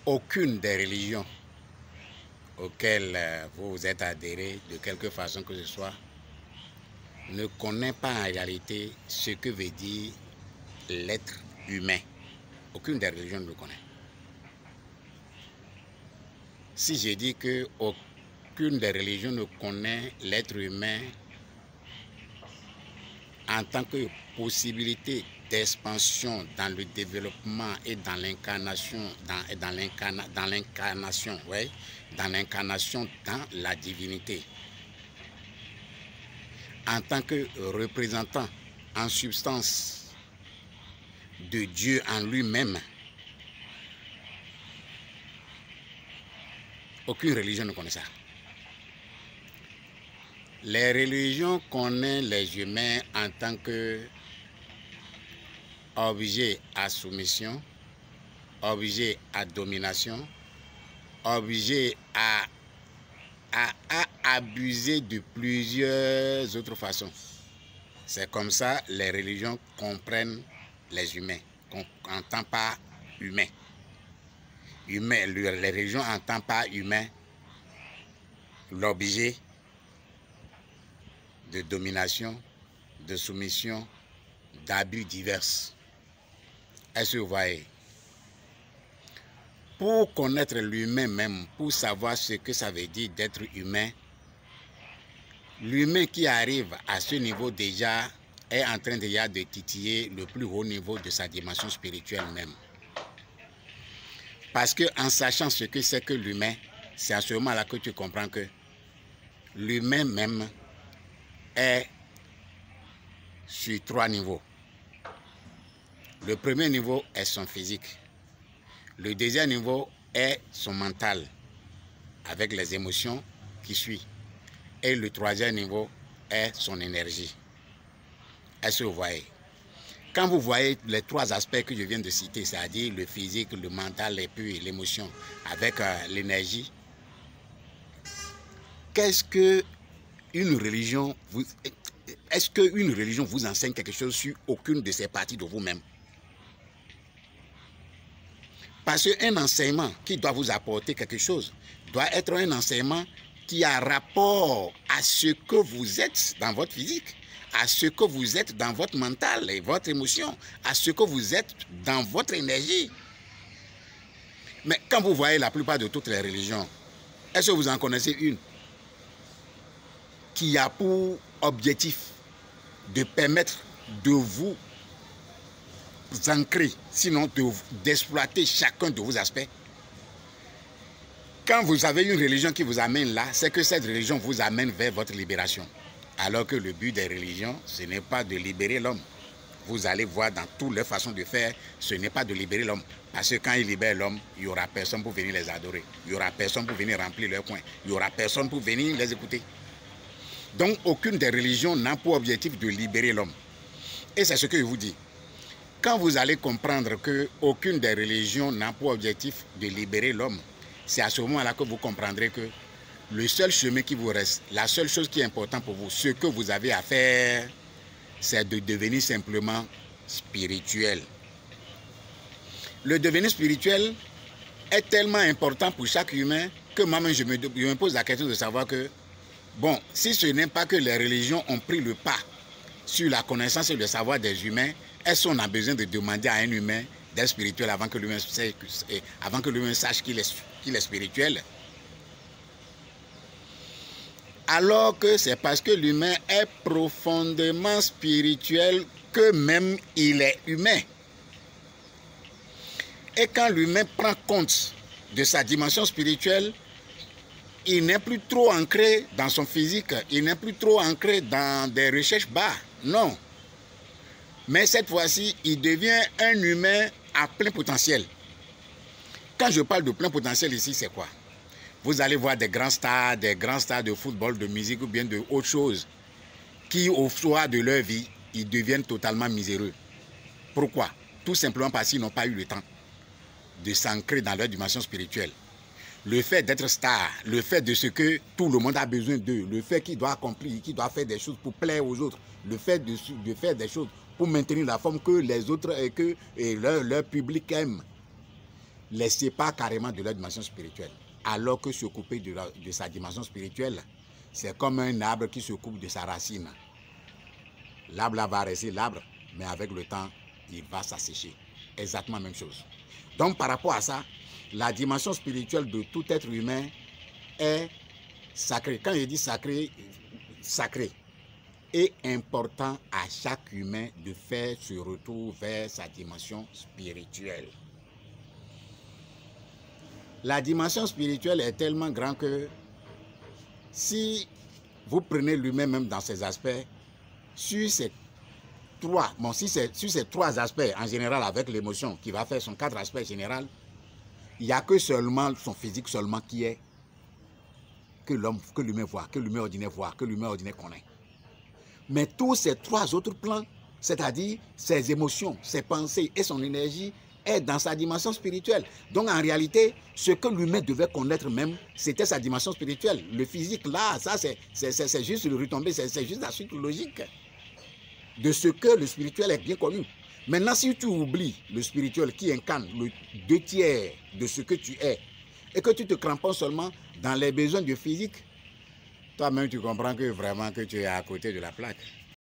aucune des religions auxquelles vous vous êtes adhérés, de quelque façon que ce soit, ne connaît pas en réalité ce que veut dire l'être humain. Aucune des religions ne le connaît. Si je dis que aucune des religions ne connaît l'être humain en tant que possibilité d'expansion dans le développement et dans l'incarnation, dans l'incarnation dans la divinité, en tant que représentant en substance de Dieu en lui-même, aucune religion ne connaît ça. Les religions connaissent les humains en tant que objet à soumission, objet à domination, objet à abuser de plusieurs autres façons. C'est comme ça que les religions comprennent les humains, qu'on n'entend pas humain. Les religions n'entendent pas humain l'objet de domination, de soumission, d'abus divers. Est-ce que vous voyez? Pour connaître l'humain même, pour savoir ce que ça veut dire d'être humain, l'humain qui arrive à ce niveau déjà est en train déjà de titiller le plus haut niveau de sa dimension spirituelle même. Parce qu'en sachant ce que c'est que l'humain, c'est à ce moment-là que tu comprends que l'humain même est sur 3 niveaux. Le premier niveau est son physique. Le deuxième niveau est son mental, avec les émotions qui suivent. Et le troisième niveau est son énergie. Est-ce que vous voyez? Quand vous voyez les 3 aspects que je viens de citer, c'est-à-dire le physique, le mental et puis l'émotion, avec l'énergie, qu'est-ce que une religion est-ce qu'une religion vous enseigne quelque chose sur aucune de ces parties de vous-même? Parce qu'un enseignement qui doit vous apporter quelque chose doit être un enseignement qui a rapport à ce que vous êtes dans votre physique, à ce que vous êtes dans votre mental et votre émotion, à ce que vous êtes dans votre énergie. Mais quand vous voyez la plupart de toutes les religions, est-ce que vous en connaissez une qui a pour objectif de permettre de vous ancrer, sinon d'exploiter chacun de vos aspects? Quand vous avez une religion qui vous amène là, c'est que cette religion vous amène vers votre libération. Alors que le but des religions, ce n'est pas de libérer l'homme. Vous allez voir dans toutes les façons de faire, ce n'est pas de libérer l'homme. Parce que quand ils libèrent l'homme, il n'y aura personne pour venir les adorer. Il n'y aura personne pour venir remplir leur coin. Il n'y aura personne pour venir les écouter. Donc, aucune des religions n'a pour objectif de libérer l'homme. Et c'est ce que je vous dis. Quand vous allez comprendre qu'aucune des religions n'a pour objectif de libérer l'homme, c'est à ce moment-là que vous comprendrez que le seul chemin qui vous reste, la seule chose qui est importante pour vous, ce que vous avez à faire, c'est de devenir simplement spirituel. Le devenir spirituel est tellement important pour chaque humain que moi-même je me pose la question de savoir que, bon, si ce n'est pas que les religions ont pris le pas sur la connaissance et le savoir des humains, est-ce qu'on a besoin de demander à un humain d'être spirituel avant que l'humain sache qu'il est spirituel? Alors que c'est parce que l'humain est profondément spirituel que même il est humain. Et quand l'humain prend compte de sa dimension spirituelle, il n'est plus trop ancré dans son physique, il n'est plus trop ancré dans des recherches bas, non. Mais cette fois-ci, il devient un humain à plein potentiel. Quand je parle de plein potentiel ici, c'est quoi? Vous allez voir des grands stars de football, de musique ou bien de autre chose, qui au soir de leur vie, ils deviennent totalement miséreux. Pourquoi? Tout simplement parce qu'ils n'ont pas eu le temps de s'ancrer dans leur dimension spirituelle. Le fait d'être star, le fait de ce que tout le monde a besoin d'eux, le fait qu'ils doivent accomplir, qu'ils doivent faire des choses pour plaire aux autres, le fait de faire des choses pour maintenir la forme que les autres et que leur public aime. les sépare carrément de leur dimension spirituelle. Alors que se couper de sa dimension spirituelle, c'est comme un arbre qui se coupe de sa racine. L'arbre va rester l'arbre, mais avec le temps, il va s'assécher. Exactement la même chose. Donc par rapport à ça, la dimension spirituelle de tout être humain est sacrée. Quand je dis sacré, sacré, est important à chaque humain de faire ce retour vers sa dimension spirituelle. La dimension spirituelle est tellement grande que si vous prenez l'humain même dans ses aspects, sur ces trois aspects en général avec l'émotion qui va faire son 4 aspects général, il n'y a que seulement son physique seulement qui est que l'humain voit, que l'humain ordinaire voit, que l'humain ordinaire connaît. Mais tous ces 3 autres plans, c'est-à-dire ses émotions, ses pensées et son énergie, est dans sa dimension spirituelle. Donc en réalité, ce que l'humain devait connaître même, c'était sa dimension spirituelle. Le physique, là, ça c'est juste le retombé, c'est juste la suite logique de ce que le spirituel est bien connu. Maintenant, si tu oublies le spirituel qui incarne le 2/3 de ce que tu es, et que tu te cramponnes seulement dans les besoins du physique, toi-même tu comprends que vraiment que tu es à côté de la plaque.